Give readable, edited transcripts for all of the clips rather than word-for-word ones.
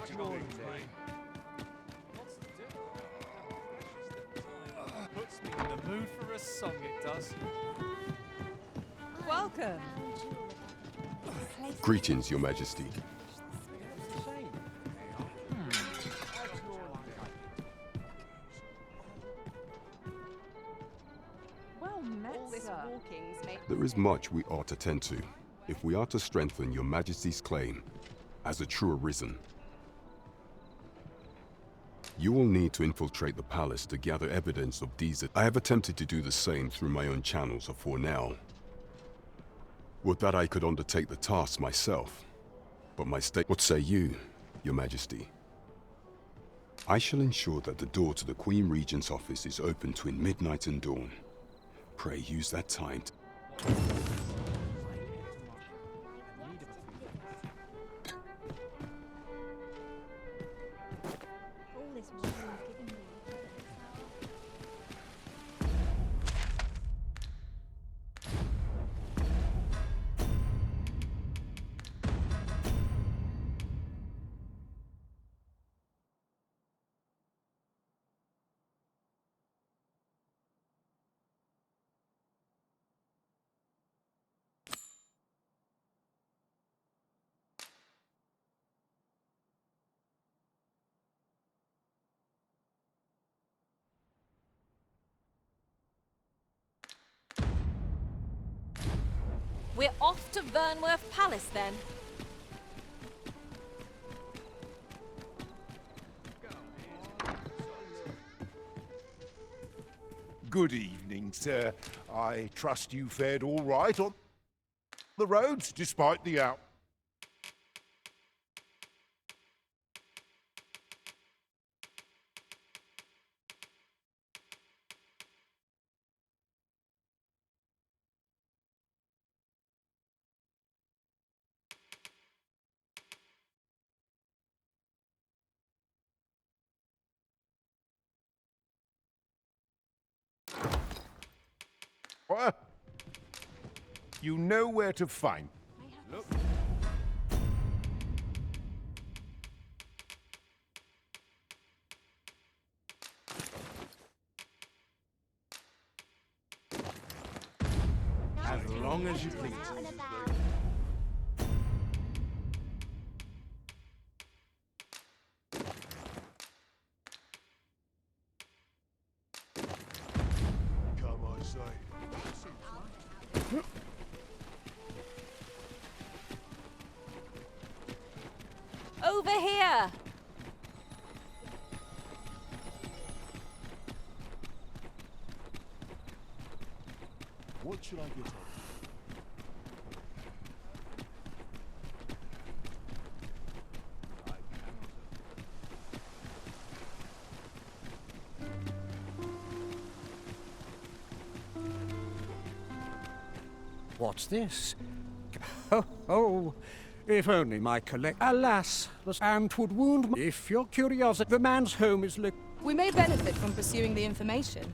Puts me in the mood for a song, it does. Welcome. Greetings, Your Majesty. Well met, sir. There is much we ought to tend to, if we are to strengthen Your Majesty's claim as a true arisen. You will need to infiltrate the palace to gather evidence of these. I have attempted to do the same through my own channels for now. Would that I could undertake the task myself, but my state... What say you, Your Majesty? I shall ensure that the door to the Queen Regent's office is open between midnight and dawn. Pray use that time to... We're off to Vernworth Palace then. Good evening, sir. I trust you fared all right on the roads, despite the out. What? You know where to find. Look. As long as you please. Over here! What should I get on? What's this? Oh, if only my collect... Alas, and 'twould wound my... If your curiosity... The man's home is We may benefit from pursuing the information.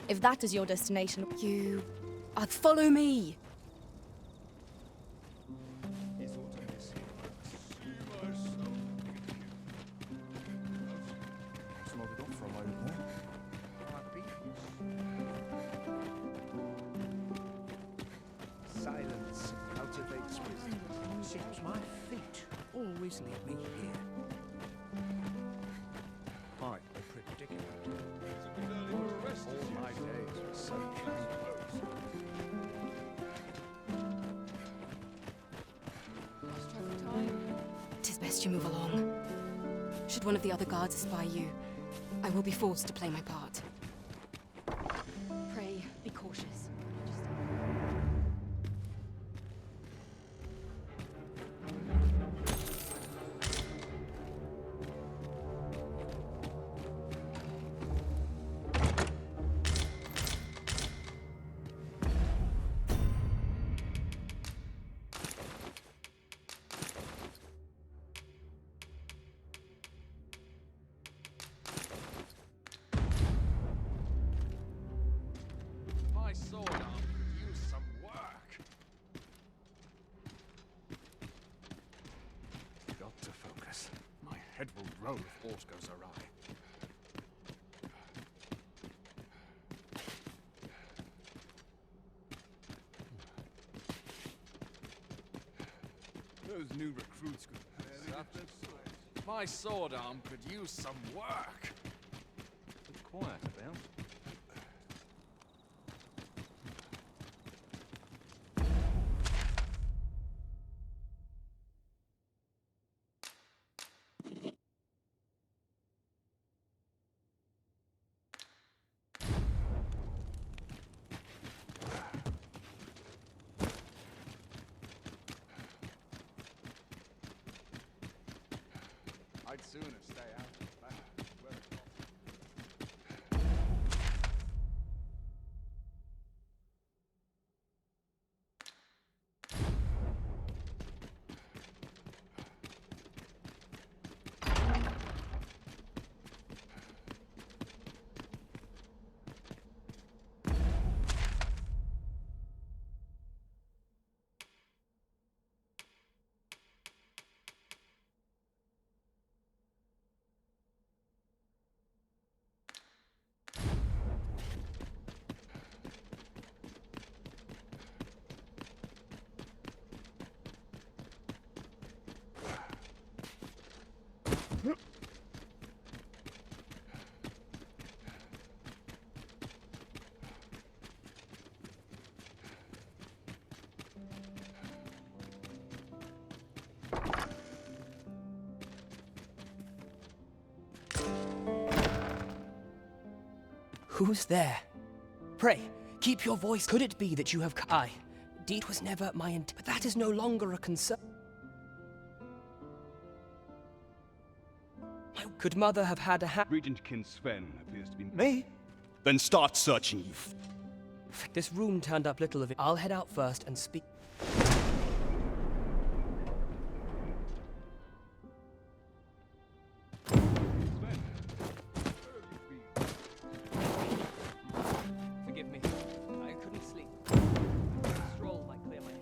If that is your destination, you... follow me! Silence cultivates wisdom. My feet always lead me here. Quite a predicament. All my days were sunshine. Tis best you move along. Should one of the other guards espy you, I will be forced to play my part. Pray, be cautious. road if all goes awry. Those new recruits could... My sword arm could use some work. It's quiet about. I'd sooner stay out of that. Where it was. Who's there? Pray, keep your voice. Could it be that you have... Aye, deed was never my intent, but that is no longer a concern. Could Mother have had a Regent King Sven appears to be... Me? Then start searching, you This room turned up little of it. I'll head out first and speak... Forgive me. I couldn't sleep. A stroll might clear my head.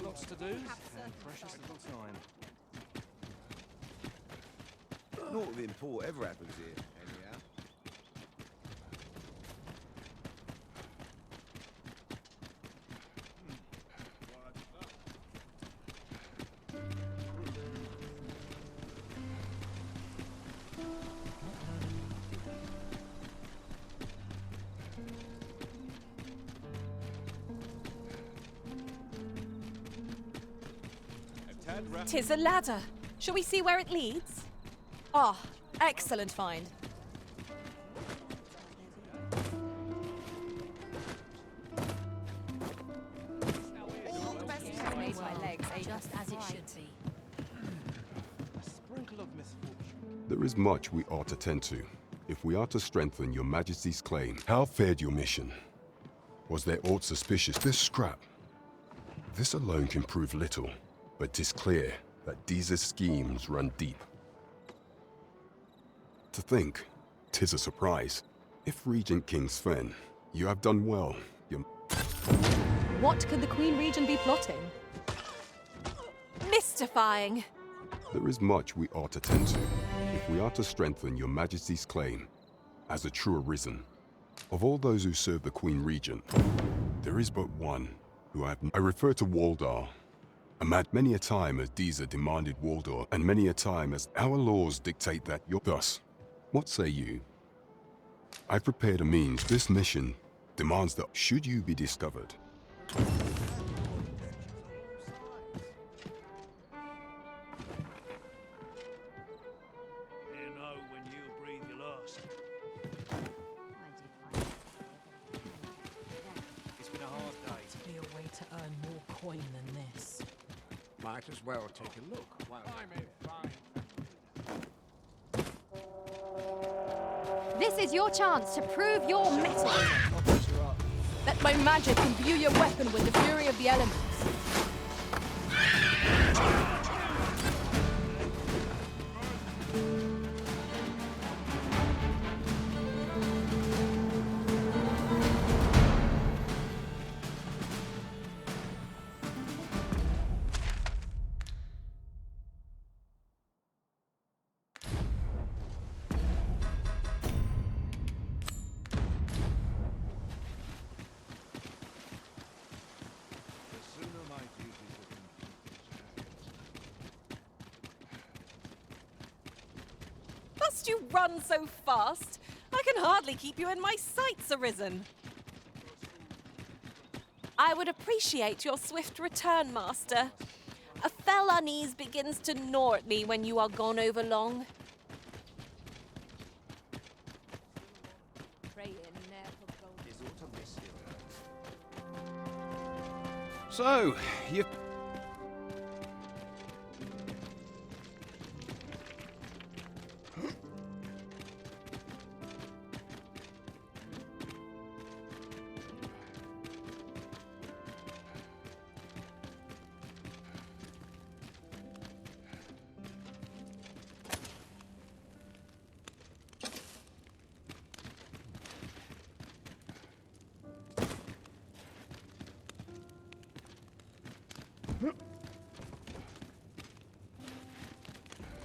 Lots to do. Precious little time. Naught of import ever happens here, anyhow. Tis a ladder. Shall we see where it leads? Ah, excellent find. Made my legs ache. Just as it should be. A sprinkle of misfortune. There is much we ought to tend to, if we are to strengthen your Majesty's claim. How fared your mission? Was there aught suspicious? This scrap. This alone can prove little, but 'tis clear that Disa's schemes run deep. To think, 'tis a surprise. If Regent King Sven, you have done well. What could the Queen Regent be plotting? Mystifying. There is much we ought to tend to, if we are to strengthen your Majesty's claim as a true arisen. Of all those who serve the Queen Regent, there is but one who I refer to Waldar. Many a time as Disa demanded Waldor, and many a time as our laws dictate that you're... Thus, what say you? I prepared a means. This mission demands that should you be discovered, You know when you breathe your last. It's been a hard day. Be a way to earn more coin than this. Might as well take a look while... This is your chance to prove your mettle. Let my magic imbue your weapon with the fury of the elements. must you run so fast? I can hardly keep you in my sights, Arisen. I would appreciate your swift return, Master. A fell unease begins to gnaw at me when you are gone over long. So, you...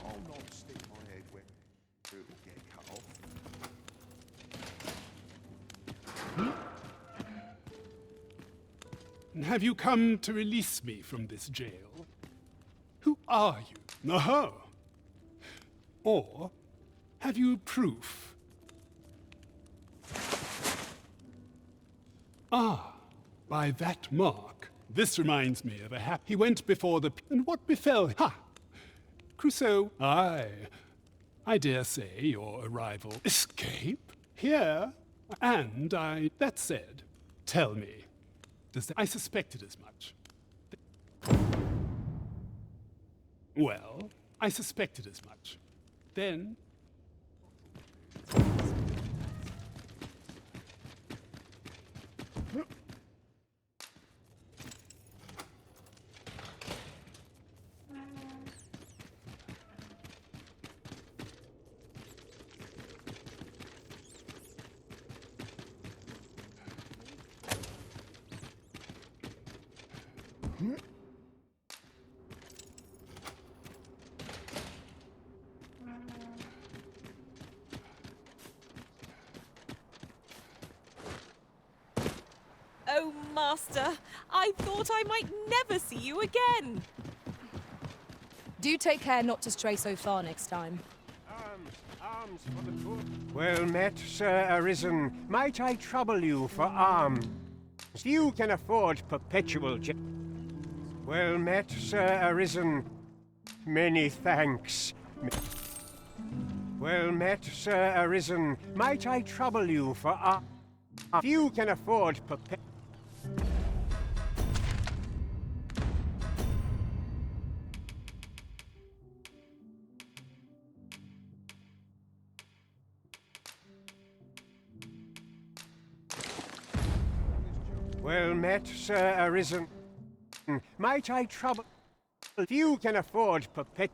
I'll not stick my head where it'll get cut off. And have you come to release me from this jail? Who are you? Aha! Or have you proof? Ah, by that mark. This reminds me of a he went before the... And what befell? Ha! Crusoe, I dare say your arrival... Escape? Here? And that said, tell me, I suspected as much. Well, I suspected as much. Then... Oh, Master, I thought I might never see you again. Do take care not to stray so far next time. Arms for the poor. Well met, Sir Arisen. Might I trouble you for arms? You can afford perpetual... Well met, Sir Arisen. Many thanks. Well met, Sir Arisen. Might I trouble you for arms? You can afford perpetual... Well met, Sir Arisen. Might I trouble... If you can afford perpet...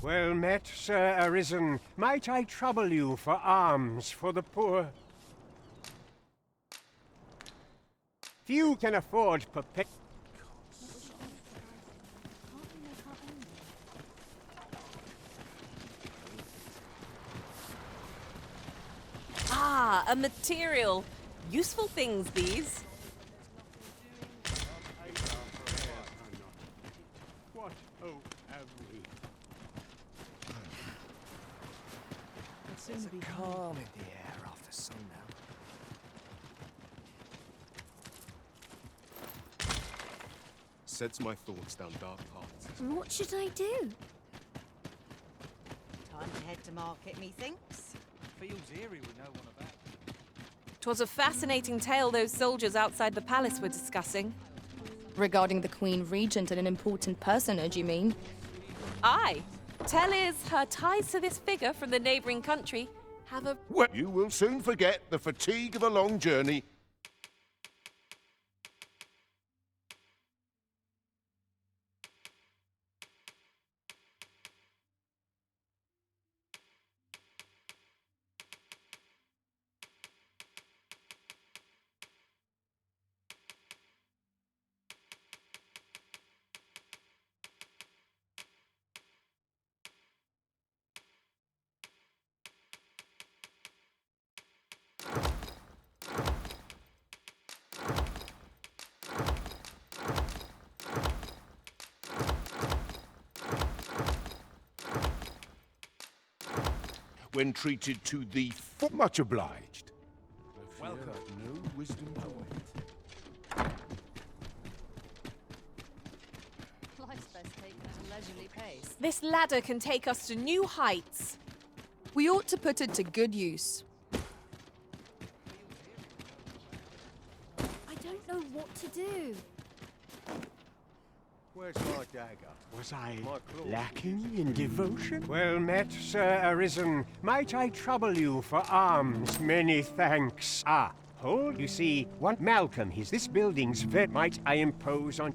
Well met, Sir Arisen. Might I trouble you for alms for the poor? Few can afford perpet... Ah, a material. Useful things, these. What, oh, have we? There's a calm in the air after sundown. Sets my thoughts down dark paths. What should I do? Time to head to market, methinks. Feels eerie with no one about. 'Twas a fascinating tale those soldiers outside the palace were discussing. Regarding the Queen Regent and an important personage, you mean? Aye. Tell is her ties to this figure from the neighbouring country have a... Well, you will soon forget the fatigue of a long journey. when treated to the full. Much obliged. Welcome. No wisdom to wait. Life's best taken at a leisurely pace. This ladder can take us to new heights. We ought to put it to good use. I don't know what to do. Where's my dagger? Was I lacking in devotion? Well met, Sir Arisen. Might I trouble you for alms? Many thanks. Ah, hold. You see, one Malcolm, is this building's vet. Might I impose on...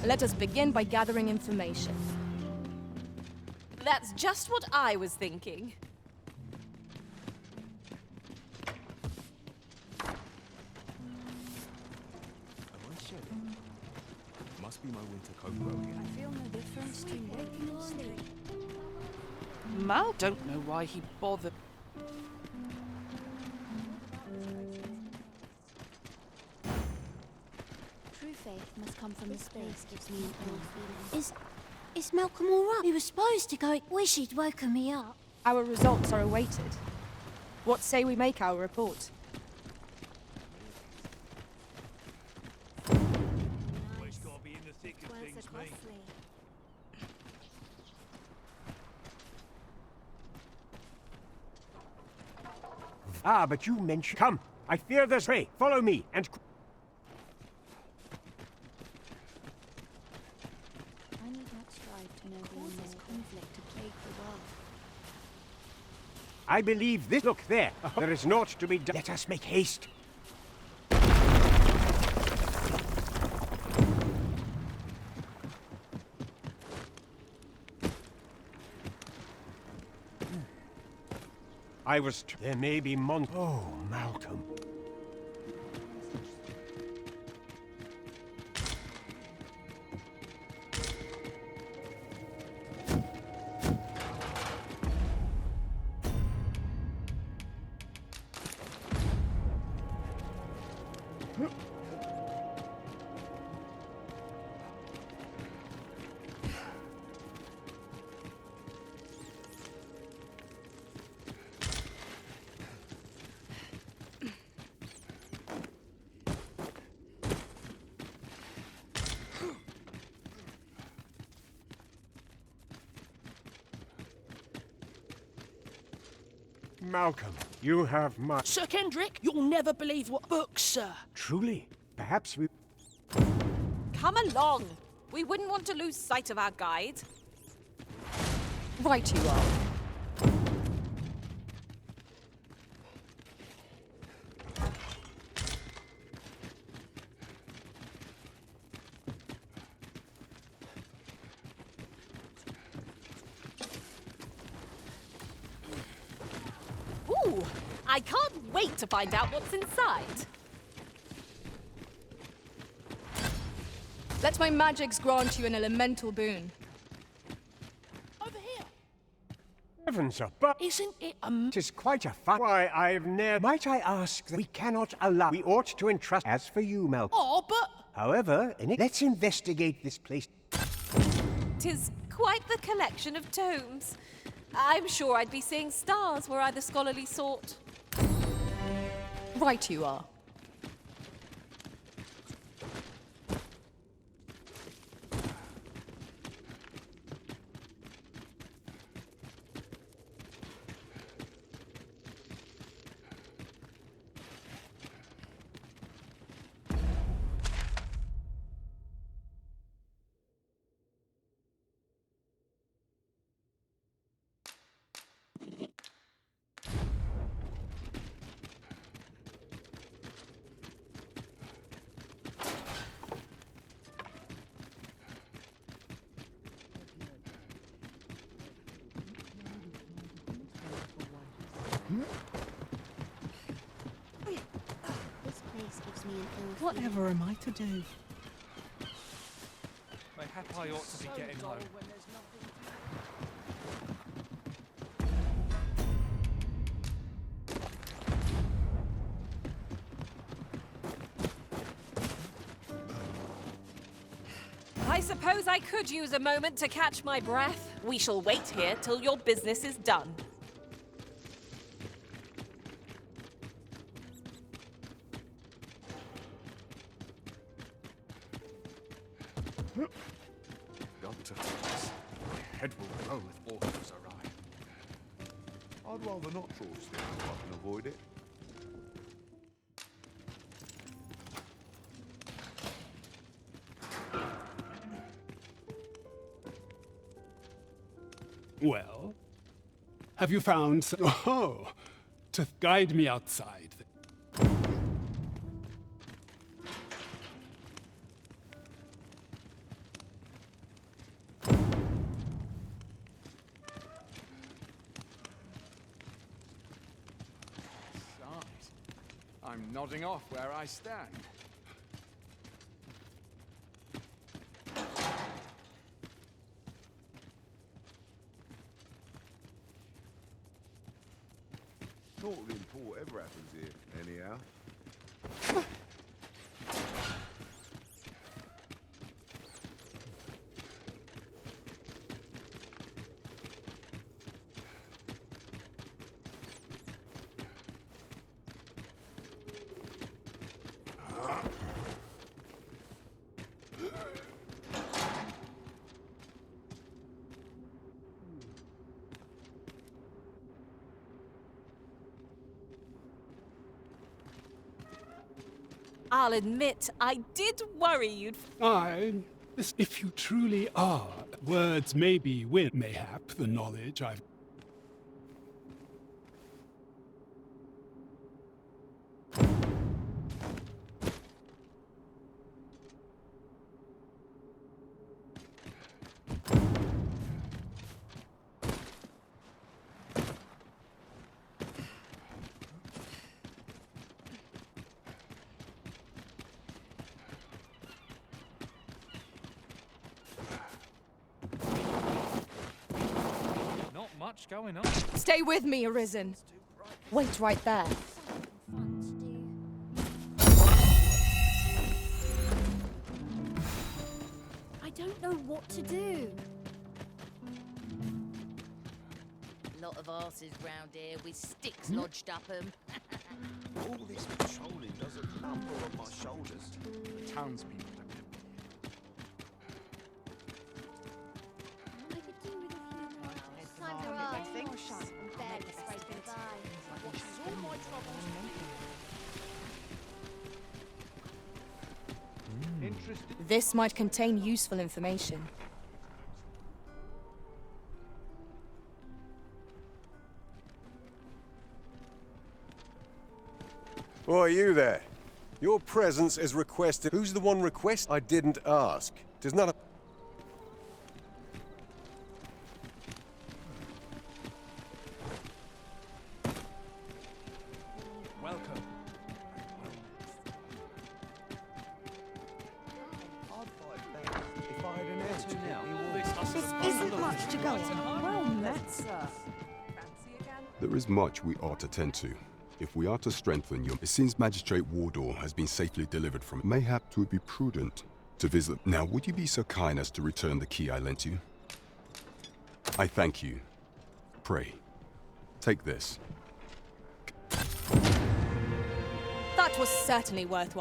Let us begin by gathering information. That's just what I was thinking. Must be my winter coat growing. I feel no difference between waking and sleep. Mal don't know why he bothered. True faith must come from the space gives me an ill feeling. Is Malcolm all right? He was supposed to go. Wish he'd woken me up. Our results are awaited. What say we make our report? Ah, but you mentioned... Come, I fear there's... Pray, follow me, and... I need not strive to know the causes conflict to plague the world. I believe this... Look, there. There is naught to be done. Let us make haste. I was... There may be Oh, Malcolm. Malcolm, you have much... Sir Kendrick, you'll never believe what books, sir. Truly? Perhaps we... Come along. We wouldn't want to lose sight of our guide. Right you are. Ooh, I can't wait to find out what's inside. Let my magics grant you an elemental boon. Over here. Heavens above. Isn't it It is quite a fun... Why, I've never... Might I ask that we cannot allow... We ought to entrust... As for you, Malcolm... Oh, but... However, let's investigate this place. 'Tis quite the collection of tomes. I'm sure I'd be seeing stars were I the scholarly sort. Right you are. This place gives me an ill Whatever am I to do? Mayhap I ought to be getting home. I suppose I could use a moment to catch my breath. We shall wait here till your business is done. Got to focus. My head will grow if orders arrive. I'd rather not draw still if I can avoid it. Well, have you found some... Oh, to guide me outside. I'm nodding off where I stand. Not really important whatever happens here, anyhow. I'll admit, I did worry you'd... If you truly are, words maybe win, mayhap, the knowledge I've... Much going on. Stay with me, Arisen. Wait right there. I don't know what to do. Lot of arses round here with sticks lodged up 'em. All this patrolling does a number on my shoulders. The townspeople don't get This might contain useful information. Why, you there? Your presence is requested. Who's the one request? I didn't ask. Tis not a... Welcome. If I had an answer now. This isn't much to go on. Well met, sir. There is much we ought to tend to. If we are to strengthen your... It seems Magistrate Wardor has been safely delivered from... Mayhap it would be prudent to visit... Now, would you be so kind as to return the key I lent you? I thank you. Pray, take this. That was certainly worthwhile.